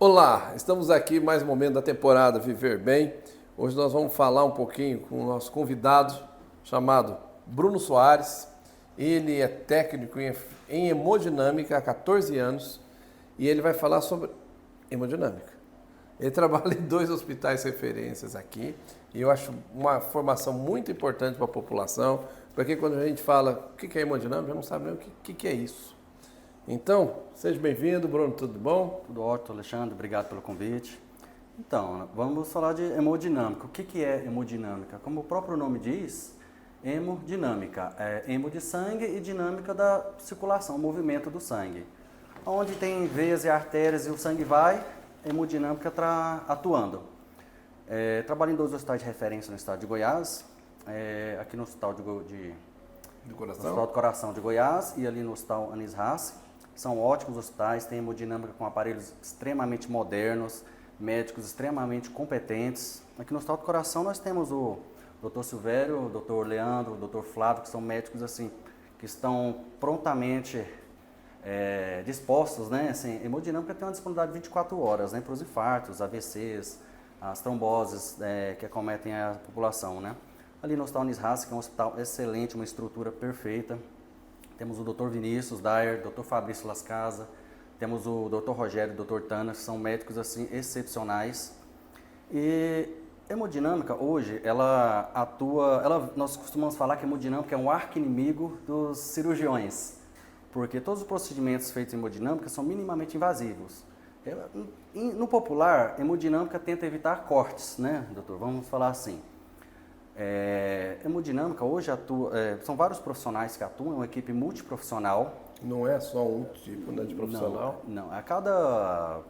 Olá, estamos aqui mais um momento da temporada Viver Bem. Hoje nós vamos falar um pouquinho com o nosso convidado chamado Bruno Soares. Ele é técnico em hemodinâmica há 14 anos e ele vai falar sobre hemodinâmica. Ele trabalha em 2 hospitais referências aqui e eu acho uma formação muito importante para a população, porque quando a gente fala o que é hemodinâmica, não sabe nem o que é isso. Então, seja bem-vindo, Bruno, tudo bom? Tudo ótimo, Alexandre, obrigado pelo convite. Então, vamos falar de hemodinâmica. O que é hemodinâmica? Como o próprio nome diz, hemodinâmica é hemo de sangue e dinâmica da circulação, movimento do sangue. Onde tem veias e artérias e o sangue vai, hemodinâmica está atuando. Trabalho em 2 hospitais de referência no estado de Goiás, aqui no Hospital Hospital do Coração de Goiás e ali no Hospital Anis Rassi. São ótimos hospitais, tem hemodinâmica com aparelhos extremamente modernos, médicos extremamente competentes. Aqui no Hospital do Coração nós temos o Dr. Silvério, o Dr. Leandro, o Dr. Flávio, que são médicos assim, que estão prontamente dispostos, né? Assim, hemodinâmica tem uma disponibilidade de 24 horas, né? Para os infartos, AVCs, as tromboses que acometem a população, né? Ali no Hospital Anis Rassi, que é um hospital excelente, uma estrutura perfeita. Temos o Dr. Vinícius Dyer, Dr. Fabrício Las Casas, temos o Dr. Rogério e o Dr. Tana, que são médicos assim excepcionais. E hemodinâmica hoje, ela atua, nós costumamos falar que a hemodinâmica é um arqui-inimigo dos cirurgiões, porque todos os procedimentos feitos em hemodinâmica são minimamente invasivos. No popular, hemodinâmica tenta evitar cortes, né, doutor? Vamos falar assim. Hemodinâmica hoje atua, são vários profissionais que atuam, é uma equipe multiprofissional. Não é só um tipo, né, de profissional? Não, cada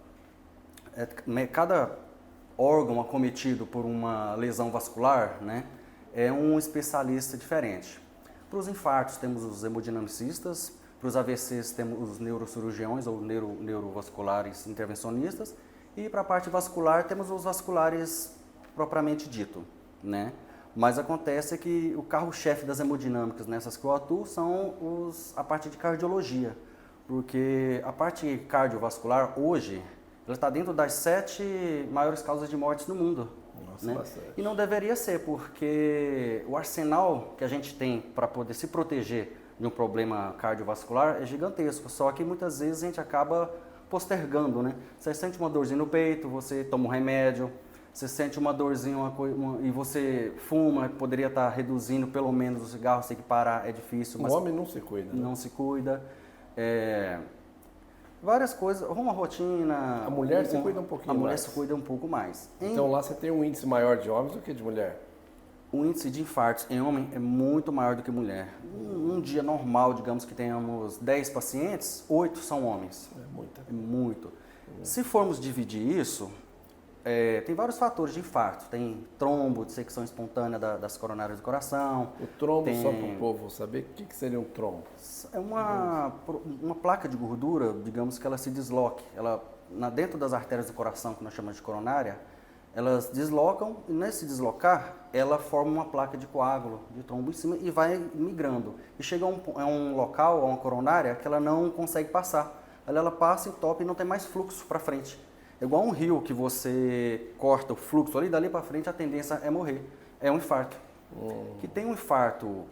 órgão acometido por uma lesão vascular, né, é um especialista diferente. Para os infartos temos os hemodinamicistas, para os AVCs temos os neurocirurgiões ou neurovasculares intervencionistas e para a parte vascular temos os vasculares propriamente dito, né? Mas acontece que o carro-chefe das hemodinâmicas nessas que eu atuo são a parte de cardiologia, porque a parte cardiovascular hoje ela está dentro das 7 maiores causas de mortes no mundo. Nossa, né? Bastante. E não deveria ser, porque o arsenal que a gente tem para poder se proteger de um problema cardiovascular é gigantesco, só que muitas vezes a gente acaba postergando, né? Você sente uma dorzinha no peito, você toma um remédio, você sente uma dorzinha e você fuma, poderia estar reduzindo pelo menos o cigarro, sei que parar é difícil. O homem não se cuida. Não se cuida. Várias coisas, uma rotina... A mulher se cuida um pouquinho mais. A mulher se cuida um pouco mais. Então lá você tem um índice maior de homens do que de mulher? O índice de infartos em homem é muito maior do que mulher. Um dia normal, digamos que tenhamos 10 pacientes, 8 são homens. É muito. Se formos dividir isso... tem vários fatores de infarto, tem trombo, dissecção espontânea das coronárias do coração. O trombo, só para o povo saber, o que seria um trombo? É uma placa de gordura, digamos que ela se desloque. Dentro das artérias do coração, que nós chamamos de coronária, elas deslocam e nesse deslocar, ela forma uma placa de coágulo, de trombo em cima e vai migrando. E chega a um local, a uma coronária, que ela não consegue passar. Ela passa, entope e não tem mais fluxo para frente. É igual um rio que você corta o fluxo ali, dali para frente a tendência é morrer. É um infarto. Que tem um infarto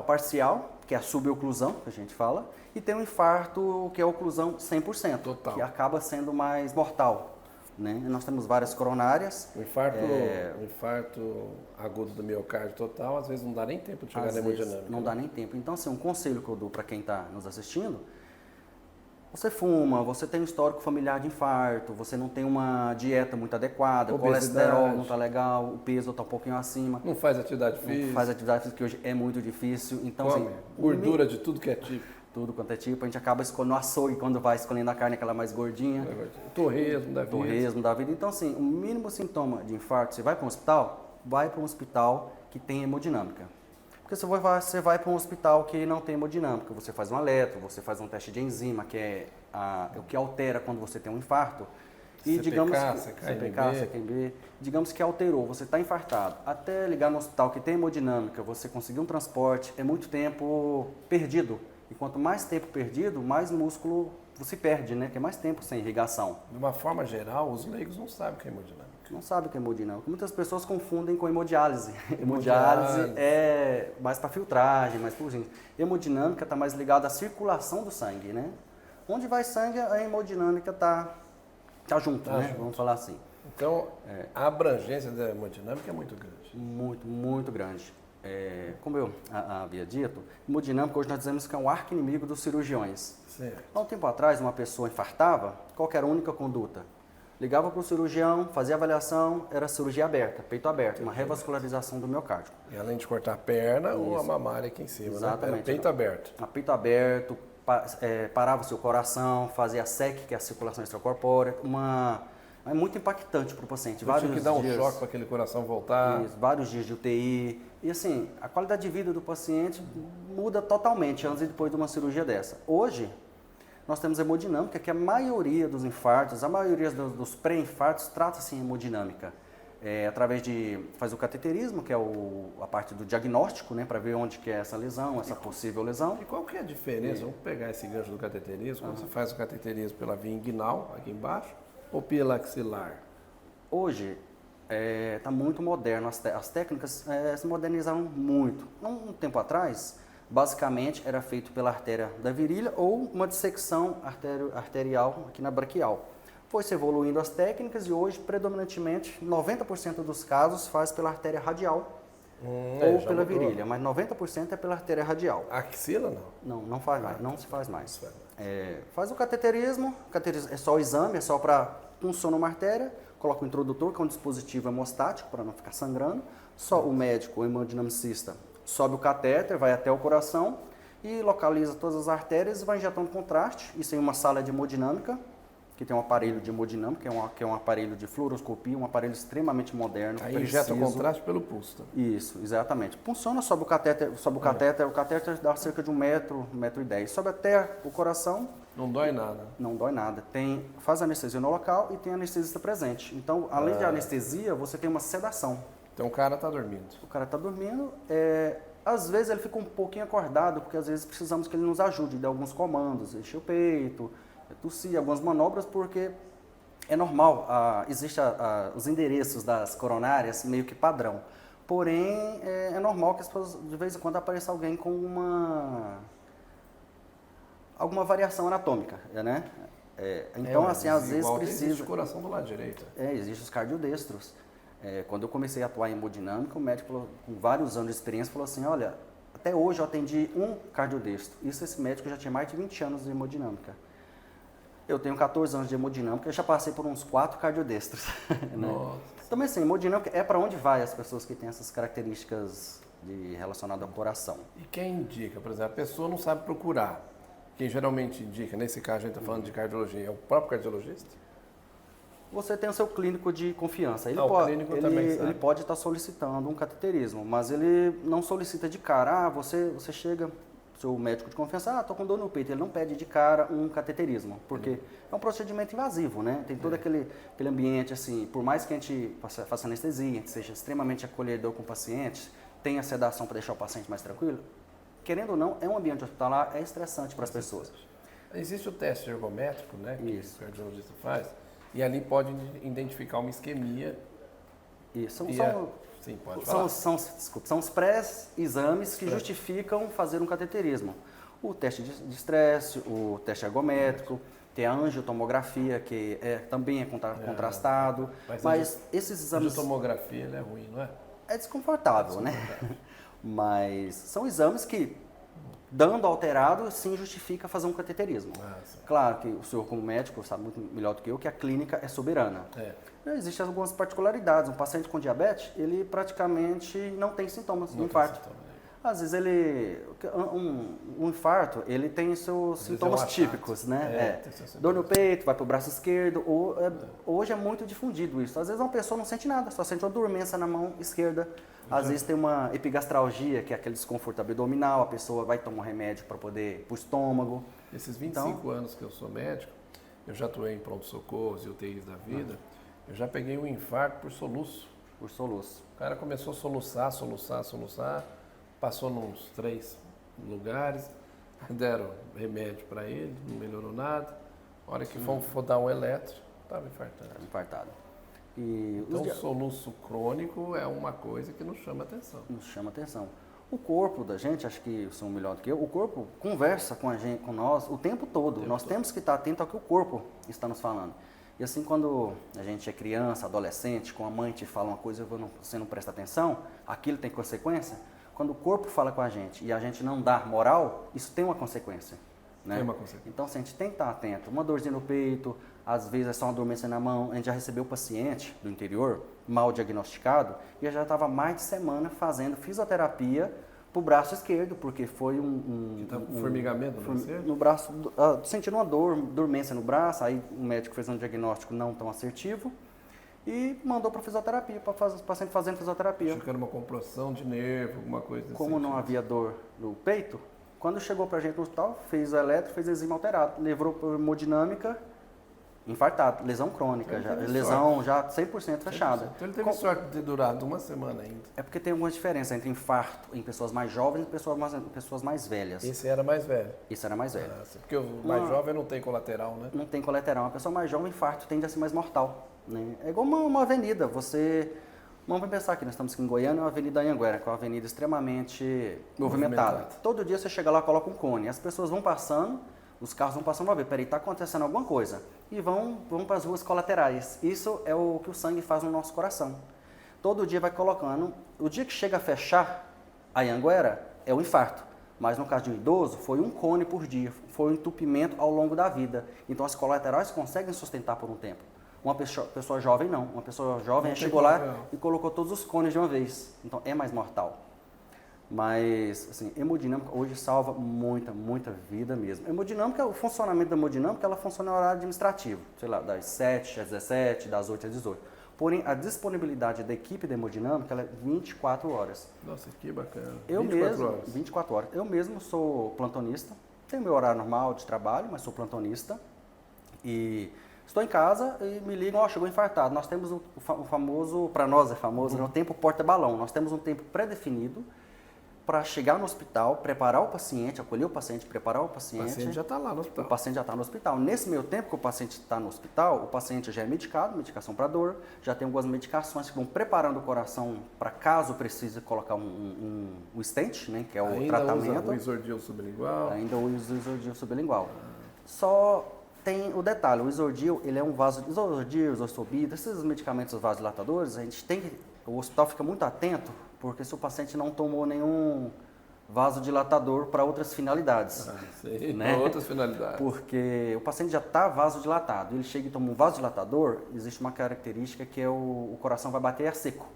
parcial, que é a suboclusão, que a gente fala, e tem um infarto que é a oclusão 100%, total, que acaba sendo mais mortal. Né? Nós temos várias coronárias. O infarto agudo do miocárdio total, às vezes não dá nem tempo de chegar na hemodinâmica. Não dá nem tempo. Então, assim, um conselho que eu dou para quem está nos assistindo: você fuma, você tem um histórico familiar de infarto, você não tem uma dieta muito adequada, o colesterol não está legal, o peso está um pouquinho acima. Não faz atividade física. Não faz atividade física, que hoje é muito difícil. Então, assim, gordura de tudo que é tipo. Tudo quanto é tipo. A gente acaba escolhendo o açougue quando vai escolhendo a carne, aquela mais gordinha. Torresmo da vida. Torresmo da vida. Então, assim, o mínimo sintoma de infarto, você vai para um hospital, vai para um hospital que tem hemodinâmica. Porque você vai para um hospital que não tem hemodinâmica, você faz um eletro, você faz um teste de enzima, que é o que altera quando você tem um infarto. E digamos CKMB, digamos que alterou, você está infartado. Até ligar no hospital que tem hemodinâmica, você conseguir um transporte, é muito tempo perdido. E quanto mais tempo perdido, mais músculo se perde, né? Que é mais tempo sem irrigação. De uma forma geral, os leigos não sabem o que é hemodinâmica. Não sabe o que é hemodinâmica. Muitas pessoas confundem com hemodiálise. Hemodiálise é mais para filtragem, mais por gente. Hemodinâmica está mais ligada à circulação do sangue, né? Onde vai sangue, a hemodinâmica tá junto, né? Junto. Vamos falar assim. Então, a abrangência da hemodinâmica é muito grande. Muito, muito grande. Como eu havia dito, hemodinâmica hoje nós dizemos que é um arqui-inimigo dos cirurgiões. Certo. Há um tempo atrás, uma pessoa infartava, qual que era a única conduta? Ligava para o cirurgião, fazia avaliação, era cirurgia aberta, peito aberto, uma revascularização do miocárdio. E além de cortar a perna, ou a mamária aqui em cima, Exatamente. né? Era peito aberto. A peito aberto, parava o seu coração, fazia a SEC, que é a circulação extracorpórea, é muito impactante para o paciente. Tinha que dar um choque para aquele coração voltar. Isso, vários dias de UTI. E assim, a qualidade de vida do paciente muda totalmente antes e depois de uma cirurgia dessa. Hoje, nós temos hemodinâmica, que a maioria dos infartos, a maioria dos pré-infartos trata-se em hemodinâmica. Através faz o cateterismo, que é a parte do diagnóstico, né, para ver onde que é essa lesão, essa possível lesão. E qual que é a diferença? Vamos pegar esse gancho do cateterismo, quando você faz o cateterismo pela via inguinal, aqui embaixo, ou pela axilar? Hoje, está muito moderno, as técnicas se modernizaram muito. Um tempo atrás, basicamente era feito pela artéria da virilha ou uma dissecção arterial aqui na braquial. Foi se evoluindo as técnicas e hoje, predominantemente, 90% dos casos faz pela artéria radial ou pela virilha, mas 90% é pela artéria radial. A axila não? Não faz mais, não se faz mais. Faz o cateterismo é só o exame, é só para funciona uma artéria, coloca o introdutor, que é um dispositivo hemostático para não ficar sangrando, só o médico, o hemodinamicista, sobe o catéter, vai até o coração e localiza todas as artérias e vai injetando contraste. Isso em uma sala de hemodinâmica, que tem um aparelho de hemodinâmica, que é um aparelho de fluoroscopia, um aparelho extremamente moderno. Aí injeta o contraste pelo pulso. Tá? Isso, exatamente. Funciona, sobe o catéter, o catéter dá cerca de 1 metro, 1,10 m. Sobe até o coração. Não dói nada. Não dói nada. Faz anestesia no local e tem anestesista presente. Então, além de anestesia, você tem uma sedação. Então o cara está dormindo. O cara está dormindo. Às vezes ele fica um pouquinho acordado, porque às vezes precisamos que ele nos ajude, dê alguns comandos, encher o peito, tossir, algumas manobras, porque é normal, existem os endereços das coronárias meio que padrão. Porém, é normal que as pessoas, de vez em quando apareça alguém com alguma variação anatômica, né? Então, assim, às vezes precisa... Existe o coração do lado direito. Existem os cardiodestros. Quando eu comecei a atuar em hemodinâmica, o médico, com vários anos de experiência, falou assim, olha, até hoje eu atendi um cardiodestro. Esse médico já tinha mais de 20 anos de hemodinâmica. Eu tenho 14 anos de hemodinâmica, eu já passei por uns 4 cardiodestros. Né? Também assim, hemodinâmica é para onde vai as pessoas que têm essas características relacionadas ao coração. E quem indica? Por exemplo, a pessoa não sabe procurar. Quem geralmente indica, nesse caso a gente está falando de cardiologia, é o próprio cardiologista? Você tem o seu clínico de confiança. Ele pode estar solicitando um cateterismo, mas ele não solicita de cara. Você chega, seu médico de confiança, estou com dor no peito. Ele não pede de cara um cateterismo, porque é um procedimento invasivo, né? Tem todo aquele ambiente, assim, por mais que a gente faça anestesia, a gente seja extremamente acolhedor com o paciente, tenha sedação para deixar o paciente mais tranquilo, querendo ou não, é um ambiente hospitalar, é estressante para as pessoas. Existe o teste ergométrico, né? Que Isso. o cardiologista faz. E ali pode identificar uma isquemia. Isso. Sim, pode falar. São os pré-exames que justificam fazer um cateterismo. O teste de estresse, o teste ergométrico, tem a angiotomografia, que também é contrastado. Mas esses exames... A angiotomografia é ruim, não é? É desconfortável, né? Mas são exames que, dando alterado, sim justifica fazer um cateterismo. Claro que o senhor, como médico, sabe muito melhor do que eu que a clínica é soberana. Existem algumas particularidades. Um paciente com diabetes, ele praticamente não tem sintomas do infarto. Às vezes um infarto, ele tem seus sintomas típicos, né? Dor no peito, vai para o braço esquerdo. Hoje é muito difundido isso. Às vezes uma pessoa não sente nada, só sente uma dormência na mão esquerda. Às vezes tem uma epigastralgia, que é aquele desconforto abdominal, a pessoa vai tomar um remédio para poder, para o estômago. Esses 25 anos que eu sou médico, eu já atuei em pronto-socorros e UTIs da vida, eu já peguei um infarto por soluço. Por soluço. O cara começou a soluçar, passou nos 3 lugares, deram remédio para ele, não melhorou nada. A hora que for dar um eletro, estava infartando. Infartado. E Então, o soluço crônico é uma coisa que nos chama atenção. Nos chama atenção. O corpo da gente, acho que são melhor do que eu, o corpo conversa com a gente, com nós o tempo todo. Nós temos que estar atento ao que o corpo está nos falando. E assim, quando a gente é criança, adolescente, com a mãe te fala uma coisa e você não presta atenção, aquilo tem consequência. Quando o corpo fala com a gente e a gente não dá moral, isso tem uma consequência. Né? Tem uma consequência. Então, assim, a gente tem que estar atento. Uma dorzinha no peito, às vezes é só uma dormência na mão. A gente já recebeu paciente do interior, mal diagnosticado, e já estava mais de semana fazendo fisioterapia para o braço esquerdo, porque foi formigamento no braço, sentindo uma dormência no braço, aí o médico fez um diagnóstico não tão assertivo e mandou para fisioterapia, para o paciente fazendo fisioterapia. Achou que era uma compressão de nervo, alguma coisa assim. Como não havia dor no peito, quando chegou para a gente no hospital, fez o eletro, fez enzima alterado, levou para hemodinâmica, infartado, lesão crônica, lesão já 100% fechada. Então ele teve sorte de ter durado uma semana ainda. É porque tem alguma diferença entre infarto em pessoas mais jovens e pessoas mais velhas. Esse era mais velho. Esse era mais velho. Porque o mais jovem não tem colateral, né? Não tem colateral. Uma pessoa mais jovem, o infarto tende a ser mais mortal. Né? É igual uma avenida. Vamos pensar aqui, nós estamos aqui em Goiânia, é a Avenida Anhanguera, que é uma avenida extremamente movimentada. Todo dia você chega lá e coloca um cone. As pessoas vão passando, os carros vão passando, vão ver, peraí, está acontecendo alguma coisa. E vão para as ruas colaterais. Isso é o que o sangue faz no nosso coração. Todo dia vai colocando. O dia que chega a fechar a Anhanguera, é o infarto. Mas no caso de um idoso, foi um cone por dia, foi um entupimento ao longo da vida. Então as colaterais conseguem sustentar por um tempo. Uma pessoa jovem não. Uma pessoa jovem chegou lá e colocou todos os cones de uma vez. Então é mais mortal. Mas, assim, hemodinâmica hoje salva muita vida mesmo. Hemodinâmica, o funcionamento da hemodinâmica, ela funciona no horário administrativo. Sei lá, das 7 às 17, das 8 às 18. Porém, a disponibilidade da equipe da hemodinâmica, ela é 24 horas. Nossa, que bacana. 24 horas. 24 horas. Eu mesmo sou plantonista. Tenho meu horário normal de trabalho, mas sou plantonista. E estou em casa e me ligam, chegou infartado. Nós temos o famoso, para nós é famoso, o tempo porta-balão. Nós temos um tempo pré-definido para chegar no hospital, preparar o paciente, acolher o paciente, preparar o paciente. O paciente já está lá no hospital. O paciente já está no hospital. Nesse meio tempo que o paciente está no hospital, o paciente já é medicado, medicação para dor, já tem algumas medicações que vão preparando o coração para caso precise colocar um stent, né, que é o tratamento. Usa o isordil sublingual. Ainda usa o isordil sublingual. Só tem o detalhe, o isordil, ele é um isordil, isosobida, esses medicamentos vasodilatadores, o hospital fica muito atento, porque se o paciente não tomou nenhum vasodilatador para outras finalidades. Sim, né? para outras finalidades. Porque o paciente já está vasodilatado, ele chega e toma um vasodilatador, existe uma característica que é o coração vai bater a seco.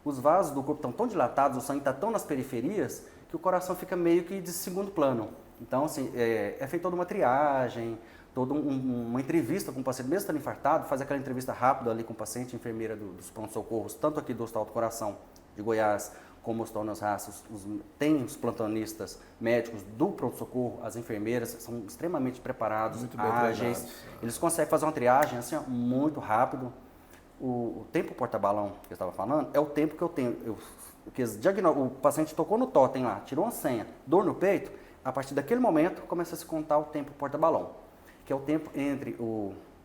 Os vasos do corpo estão tão dilatados, o sangue está tão nas periferias, que o coração fica meio que de segundo plano. Então, assim, é feita toda uma triagem, toda uma entrevista com o paciente, mesmo estando infartado, faz aquela entrevista rápida ali com o paciente, enfermeira dos pronto-socorros, tanto aqui do Hospital do Coração de Goiás, como os Hospital Nas Raças, tem os plantonistas médicos do pronto-socorro, as enfermeiras são extremamente preparados, muito bem ágeis, treinados. Eles conseguem fazer uma triagem assim, muito rápido. O tempo porta-balão que eu estava falando é o tempo que eu tenho. O paciente tocou no totem lá, tirou uma senha, dor no peito, a partir daquele momento começa a se contar o tempo porta-balão, que é o tempo entre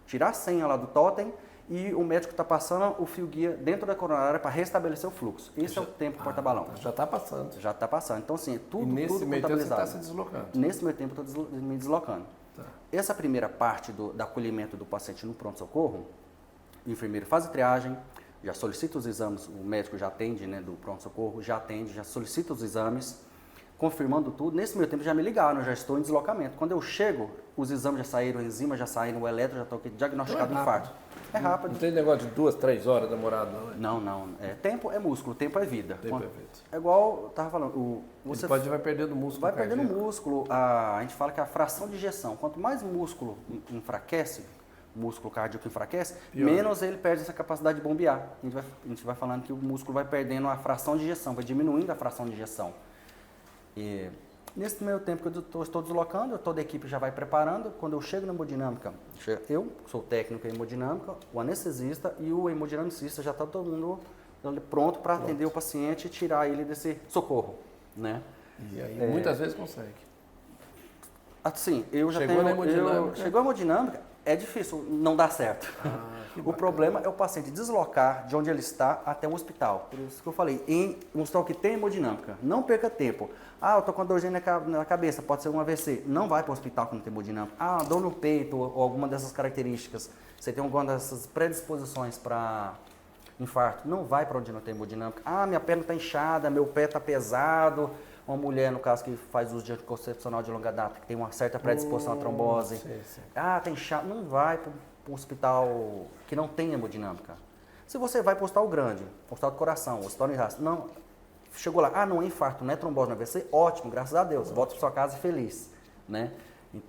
tirar a senha lá do totem e o médico está passando o fio guia dentro da coronária para restabelecer o fluxo. Esse é o tempo porta-balão. Já está passando. Já está passando. Então, assim, tudo nesse meio tempo você contabilizado. está se deslocando. Nesse meio tempo eu estou me deslocando. Tá. Essa primeira parte do acolhimento do paciente no pronto-socorro, o enfermeiro faz a triagem, já solicita os exames, o médico já atende, né, do pronto-socorro, já atende, já solicita os exames, confirmando tudo. Nesse meio tempo já me ligaram, eu já estou em deslocamento. Quando eu chego, os exames já saíram, a enzima já saíram, o eletro já está diagnosticado infarto. É rápido. Não tem negócio de 2, 3 horas demorado, não? Não. Tempo é músculo, tempo é vida. Tempo é vida. É igual eu estava falando. Você vai perdendo músculo. Vai perdendo músculo. A gente fala que a fração de ejeção, quanto mais o músculo enfraquece, o músculo cardíaco enfraquece, menos ele perde essa capacidade de bombear. A gente vai falando que o músculo vai perdendo a fração de ejeção, vai diminuindo a fração de ejeção. E nesse meio tempo que eu estou deslocando, toda a equipe já vai preparando. Quando eu chego na hemodinâmica, eu sou técnico em hemodinâmica, o anestesista e o hemodinamicista, já está todo mundo pronto para atender o paciente e tirar ele desse socorro. Né? E aí muitas vezes consegue. Assim, eu já Chegou tenho... na hemodinâmica. Chegou a hemodinâmica, é difícil, não dá certo. O problema é o paciente deslocar de onde ele está até um hospital. Por isso que eu falei, em um hospital que tem hemodinâmica, não perca tempo. Ah, eu estou com dorzinha na cabeça, pode ser um AVC. Não vai para o hospital que não tem hemodinâmica. Ah, dor no peito ou alguma dessas características. Você tem alguma dessas predisposições para infarto. Não vai para onde não tem hemodinâmica. Ah, minha perna está inchada, meu pé está pesado. Uma mulher, no caso, que faz uso de anticoncepcional de longa data, que tem uma certa predisposição à trombose. Sim, sim. Ah, tem inchado. Não vai para um hospital que não tem hemodinâmica. Se você vai para um hospital grande, hospital do coração, hospital de raça, não, chegou lá, ah, não é infarto, não é trombose, não é AVC, ótimo, graças a Deus, volta para sua casa feliz, né? E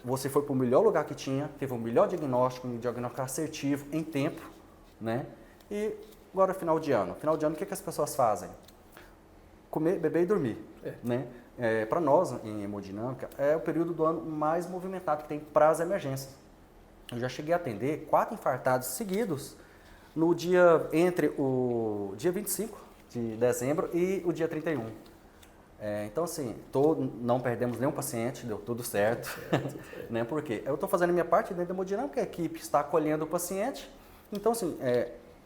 você foi para o melhor lugar que tinha, teve o melhor diagnóstico, um diagnóstico assertivo, em tempo, né? E agora final de ano. Final de ano, o que as pessoas fazem? Comer, beber e dormir, né? Para nós, em hemodinâmica, é o período do ano mais movimentado que tem para as emergências. Eu já cheguei a atender 4 infartados seguidos no dia, entre o dia 25 de dezembro e o dia 31. Então, assim, não perdemos nenhum paciente, deu tudo certo. Né? Por quê? Eu estou fazendo a minha parte dentro da hemodinâmica, a equipe está acolhendo o paciente. Então, assim,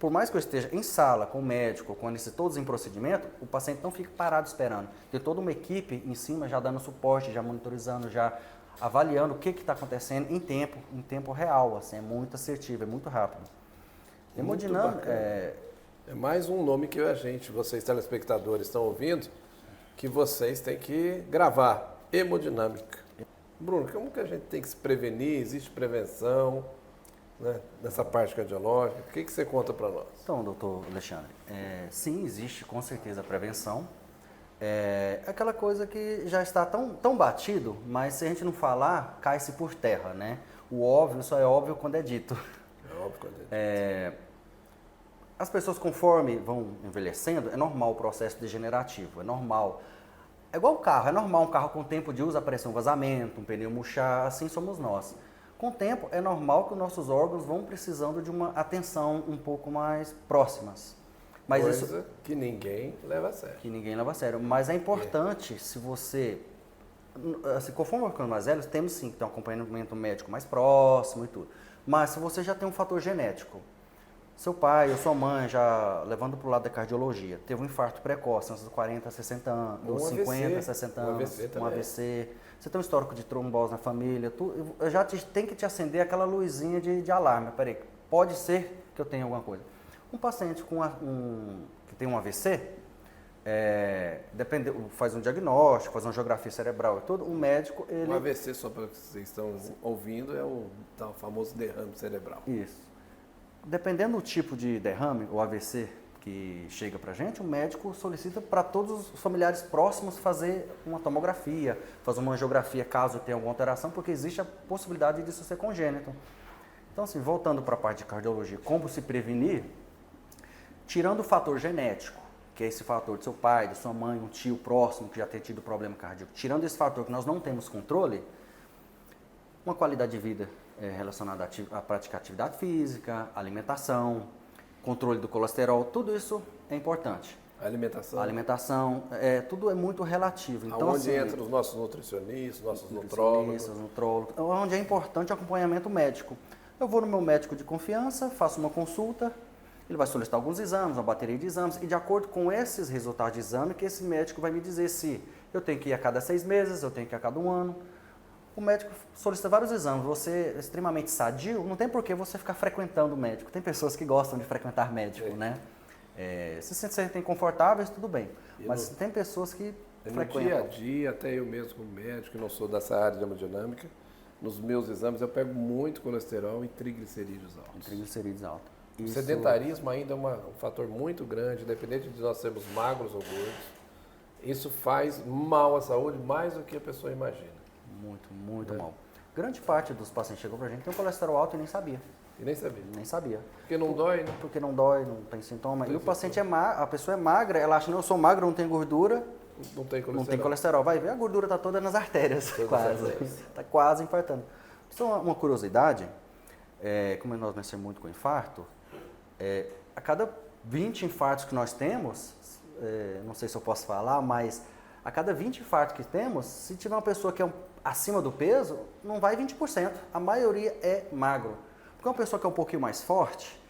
por mais que eu esteja em sala, com o médico, com todos em procedimento, o paciente não fica parado esperando. Tem toda uma equipe em cima já dando suporte, já monitorizando, já avaliando o que está acontecendo em tempo real. Assim, é muito assertivo, é muito rápido. Hemodinâmica é mais um nome que vocês telespectadores estão ouvindo, que vocês têm que gravar. Hemodinâmica. Bruno, como que a gente tem que se prevenir? Existe prevenção? Né, nessa parte cardiológica, o que você conta para nós? Então, doutor Alexandre, sim, existe com certeza a prevenção. É aquela coisa que já está tão batido, mas se a gente não falar, cai-se por terra, né? O óbvio só é óbvio quando é dito. É óbvio quando é dito. As pessoas, conforme vão envelhecendo, é normal o processo degenerativo, é normal. É igual o carro, é normal um carro com o tempo de uso aparecer um vazamento, um pneu murchar, assim somos nós. Com o tempo, é normal que os nossos órgãos vão precisando de uma atenção um pouco mais próximas. Mas coisa que ninguém leva a sério. Que ninguém leva a sério. Mas é importante, se você... Assim, conforme ficando mais velhos, temos sim que ter um acompanhamento médico mais próximo e tudo. Mas se você já tem um fator genético, seu pai ou sua mãe, já levando para o lado da cardiologia, teve um infarto precoce antes dos 40, 60 anos, ou 50, 60 anos, um AVC... Você tem um histórico de trombose na família, já tem que te acender aquela luzinha de alarme. Peraí, pode ser que eu tenha alguma coisa. Um paciente que tem um AVC, faz um diagnóstico, faz uma angiografia cerebral e tudo, o médico... O AVC, só para que vocês estão ouvindo, é o famoso derrame cerebral. Isso. Dependendo do tipo de derrame, ou AVC, que chega para a gente, o médico solicita para todos os familiares próximos fazer uma tomografia, fazer uma angiografia caso tenha alguma alteração, porque existe a possibilidade disso ser congênito. Então, assim, voltando para a parte de cardiologia, como se prevenir, tirando o fator genético, que é esse fator de seu pai, de sua mãe, um tio próximo que já tenha tido problema cardíaco, tirando esse fator que nós não temos controle, uma qualidade de vida relacionada a praticar atividade física, alimentação, controle do colesterol, tudo isso é importante. Alimentação, tudo é muito relativo. Então, onde entra os nossos nutricionistas, nossos nutrólogos. Onde é importante o acompanhamento médico. Eu vou no meu médico de confiança, faço uma consulta, ele vai solicitar alguns exames, uma bateria de exames, e de acordo com esses resultados de exame, que esse médico vai me dizer se eu tenho que ir a cada 6 meses, eu tenho que ir a cada 1 ano. O médico solicita vários exames. Você é extremamente sadio, não tem por que você ficar frequentando o médico. Tem pessoas que gostam de frequentar médico, né? Se se sentem confortáveis, tudo bem. Mas tem pessoas que frequentam. No dia a dia, até eu mesmo como médico, que não sou dessa área de hemodinâmica, nos meus exames eu pego muito colesterol e triglicerídeos altos. O sedentarismo ainda é um fator muito grande, independente de nós sermos magros ou gordos. Isso faz mal à saúde mais do que a pessoa imagina. Muito mal. Grande parte dos pacientes que chegam pra gente tem um colesterol alto e nem sabia. Nem sabia. Porque não dói, né? Porque não dói, não tem sintoma. E o paciente a pessoa é magra, ela acha, não, eu sou magra, não tenho gordura. Não tem colesterol. Não tem colesterol. Vai ver, a gordura está toda nas artérias, quase. Está quase infartando. Isso é uma curiosidade, como nós mexemos muito com infarto, a cada 20 infartos que nós temos, não sei se eu posso falar, mas a cada 20 infartos que temos, se tiver uma pessoa que é acima do peso, não vai 20%. A maioria é magro. Porque uma pessoa que é um pouquinho mais forte,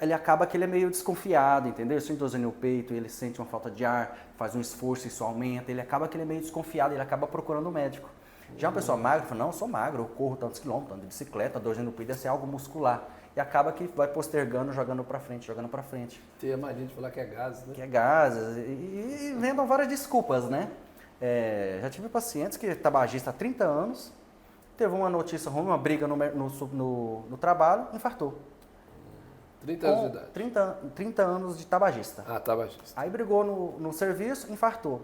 ele acaba que ele é meio desconfiado, entendeu? Ele sente no peito, ele sente uma falta de ar, faz um esforço, isso aumenta, ele acaba que ele é meio desconfiado, ele acaba procurando um médico. Já uma pessoa magra, fala, não, eu sou magro, eu corro tantos quilômetros, ando de bicicleta, dor no peito, deve ser algo muscular. E acaba que vai postergando, jogando pra frente, jogando pra frente. Tem a mania de falar que é gases, né? Que é gases, e inventam várias desculpas, né? Já tive pacientes que tabagista há 30 anos, teve uma notícia ruim, uma briga no trabalho, infartou. 30 anos de idade. 30 anos de tabagista. Ah, tabagista. Aí brigou no serviço, infartou.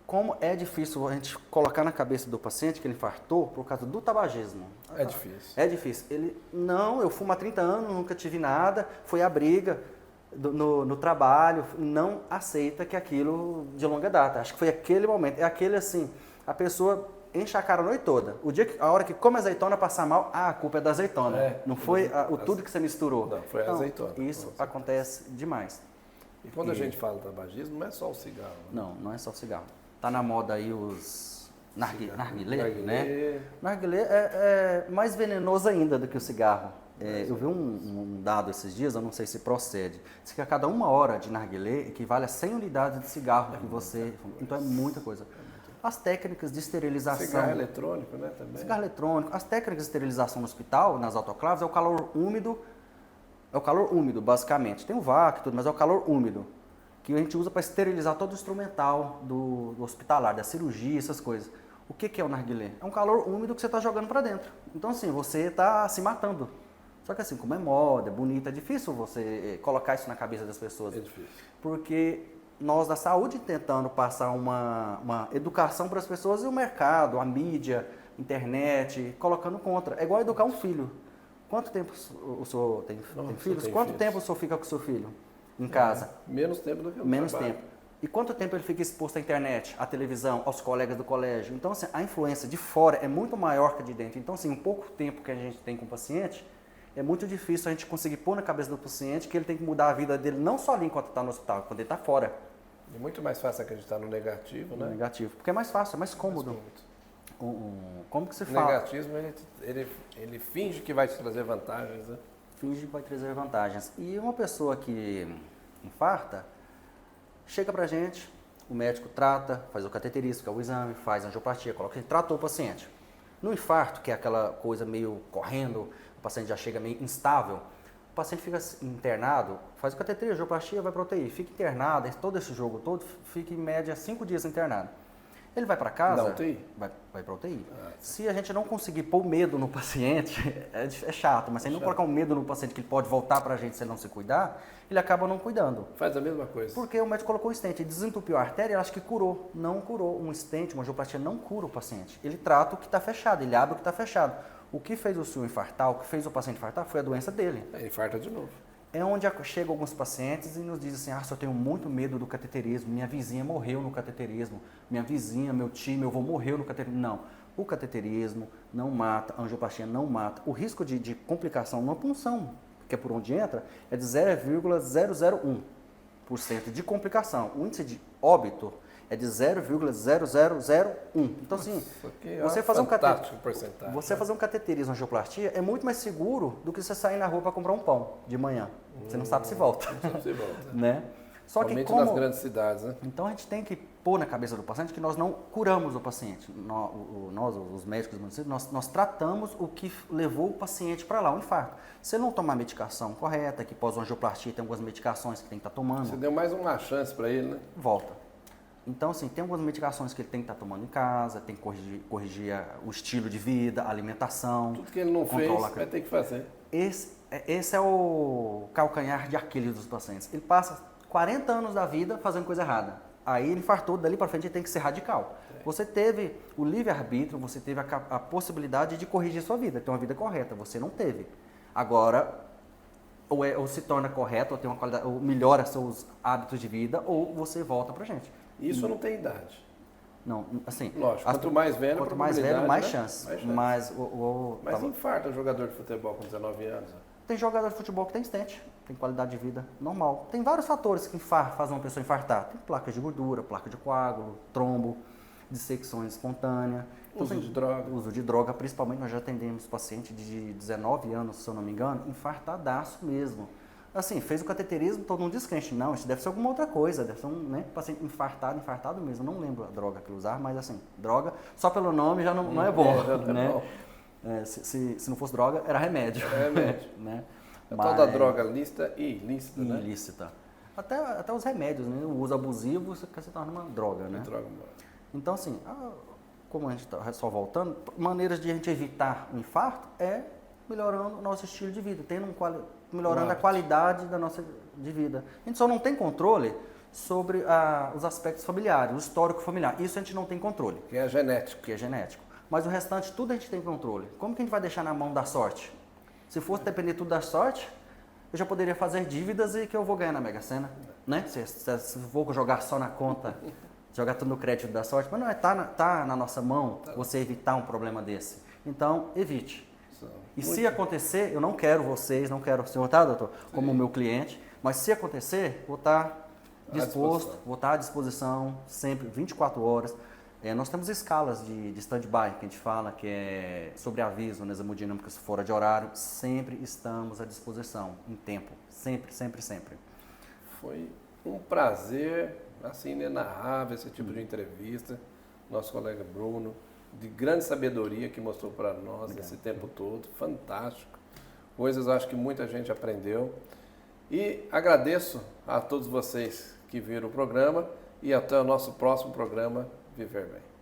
Como é difícil a gente colocar na cabeça do paciente que ele infartou por causa do tabagismo. É difícil. É difícil. Ele, não, eu fumo há 30 anos, nunca tive nada, foi a briga no trabalho, não aceita que aquilo de longa data. Acho que foi aquele momento, é aquele assim, a pessoa enche a cara a noite toda. A hora que come azeitona, passar mal, a culpa é da azeitona. Não foi tudo que você misturou. Não, foi a azeitona. Isso acontece demais. E quando a gente fala tabagismo, não é só o cigarro. Né? Não é só o cigarro. Tá na moda aí os narguilé, né? Narguilé. Narguilé é mais venenoso ainda do que o cigarro. Eu vi um dado esses dias, eu não sei se procede. Diz que a cada 1 hora de narguilé equivale a 100 unidades de cigarro que você... Então é muita coisa. As técnicas de esterilização... Cigarro eletrônico, né? Também. Cigarro eletrônico. As técnicas de esterilização no hospital, nas autoclaves, é o calor úmido. É o calor úmido, basicamente. Tem o vácuo e tudo, mas é o calor úmido. Que a gente usa para esterilizar todo o instrumental do hospitalar, da cirurgia, essas coisas. O que é o narguilé? É um calor úmido que você está jogando para dentro. Então, assim, você está se matando. Só que assim, como é moda, é bonito, é difícil você colocar isso na cabeça das pessoas. É difícil. Porque nós da saúde tentando passar uma educação para as pessoas e o mercado, a mídia, internet, colocando contra. É igual educar um filho. Quanto tempo o senhor tem filhos? Quanto tempo o senhor fica com o seu filho em casa? Menos tempo do que o Menos trabalho. tempo. E quanto tempo ele fica exposto à internet, à televisão, aos colegas do colégio? Então, assim, a influência de fora é muito maior que de dentro. Então, assim, um pouco tempo que a gente tem com o paciente, é muito difícil a gente conseguir pôr na cabeça do paciente que ele tem que mudar a vida dele não só ali enquanto está no hospital, quando ele está fora. É muito mais fácil acreditar no negativo, né? No negativo. Porque é mais fácil, é mais cômodo. Como que se O fala? negativismo, ele finge que vai te trazer vantagens, né? Finge que vai trazer vantagens. E uma pessoa que infarta, chega pra gente, o médico trata, faz o cateterismo, que é o exame, faz a angioplastia, tratou o paciente. No infarto, que é aquela coisa meio correndo, o paciente já chega meio instável, o paciente fica internado, faz o cateterismo, a angioplastia, vai para UTI, fica internado, todo esse jogo todo, fica em média 5 dias internado. Ele vai para casa, Na UTI? vai para UTI. Se a gente não conseguir pôr medo no paciente, é chato, mas se a gente não colocar um medo no paciente que ele pode voltar para a gente se ele não se cuidar, ele acaba não cuidando. Faz a mesma coisa. Porque o médico colocou um stent, ele desentupiu a artéria, ele acha que curou. Não curou. Um stent, uma angioplastia não cura o paciente. Ele trata o que está fechado, ele abre o que está fechado. O que fez o senhor infartar, o que fez o paciente infartar foi a doença dele. Infarta de novo. É onde chegam alguns pacientes e nos dizem assim, eu tenho muito medo do cateterismo, minha vizinha morreu no cateterismo, minha vizinha, meu tio, meu avô morreu no cateterismo. Não, o cateterismo não mata, a angioplastia não mata. O risco de complicação numa punção, que é por onde entra, é de 0,001% de complicação. O índice de óbito é de 0,0001. Então, assim, você fazer um cateterismo, uma angioplastia, é muito mais seguro do que você sair na rua para comprar um pão de manhã. Você não sabe se volta. Não sabe se volta. Né? Só que nas grandes cidades, né? Então, a gente tem que pôr na cabeça do paciente que nós não curamos o paciente. Nós os médicos, nós tratamos o que levou o paciente para lá, o infarto. Se ele não tomar a medicação correta, que pós-angioplastia tem algumas medicações que tem que estar tomando. Você deu mais uma chance para ele, né? Volta. Então, assim, tem algumas medicações que ele tem que estar tomando em casa, tem que corrigir o estilo de vida, a alimentação. Tudo que ele não fez, vai ter que fazer. Esse é o calcanhar de Aquiles dos pacientes. Ele passa 40 anos da vida fazendo coisa errada. Aí ele infartou, dali para frente ele tem que ser radical. Você teve o livre-arbítrio, você teve a possibilidade de corrigir sua vida, ter uma vida correta. Você não teve. Agora, ou se torna correto, ou tem uma qualidade, ou melhora seus hábitos de vida, ou você volta pra gente. Isso não tem idade. Não, assim... Lógico, quanto mais velho, mais chance. Mas Mas infarta um jogador de futebol com 19 anos. Tem jogador de futebol que tem stent, tem qualidade de vida normal. Tem vários fatores que fazem uma pessoa infartar. Tem placas de gordura, placa de coágulo, trombo. dissecções espontâneas. Uso de droga. Uso de droga, principalmente nós já atendemos paciente de 19 anos, se eu não me engano, infartadaço mesmo. Assim, fez o cateterismo, todo mundo descrente. Não, isso deve ser alguma outra coisa, deve ser um paciente infartado mesmo. Não lembro a droga que ele usava, mas assim, droga, só pelo nome já não é bom, né? Bom. Se não fosse droga, era remédio. É remédio. Né? A tal da droga lícita e ilícita, né? Ilícita. Até os remédios, né? O uso abusivo se torna uma droga, né? Droga. Então, assim, como a gente está só voltando, maneiras de a gente evitar o infarto é melhorando o nosso estilo de vida, melhorando a qualidade da nossa de vida. A gente só não tem controle sobre os aspectos familiares, o histórico familiar. Isso a gente não tem controle. Que é genético. Mas o restante, tudo a gente tem controle. Como que a gente vai deixar na mão da sorte? Se fosse depender tudo da sorte, eu já poderia fazer dívidas e que eu vou ganhar na Mega Sena, né? Se vou jogar só na conta, jogar tudo no crédito da sorte, mas não tá na nossa mão você evitar um problema desse. Então, evite. E se acontecer, eu não quero vocês, não quero o senhor, tá, doutor? Como meu cliente, mas se acontecer, vou estar disposto, vou estar à disposição sempre, 24 horas. Nós temos escalas de stand-by, que a gente fala, que é sobre aviso nas hemodinâmicas fora de horário. Sempre estamos à disposição, em tempo. Sempre, sempre, sempre. Foi um prazer, assim, inenarrável esse tipo de entrevista. Nosso colega Bruno, de grande sabedoria que mostrou para nós esse tempo todo. Fantástico. Coisas, acho que muita gente aprendeu. E agradeço a todos vocês que viram o programa e até o nosso próximo programa Viver Bem.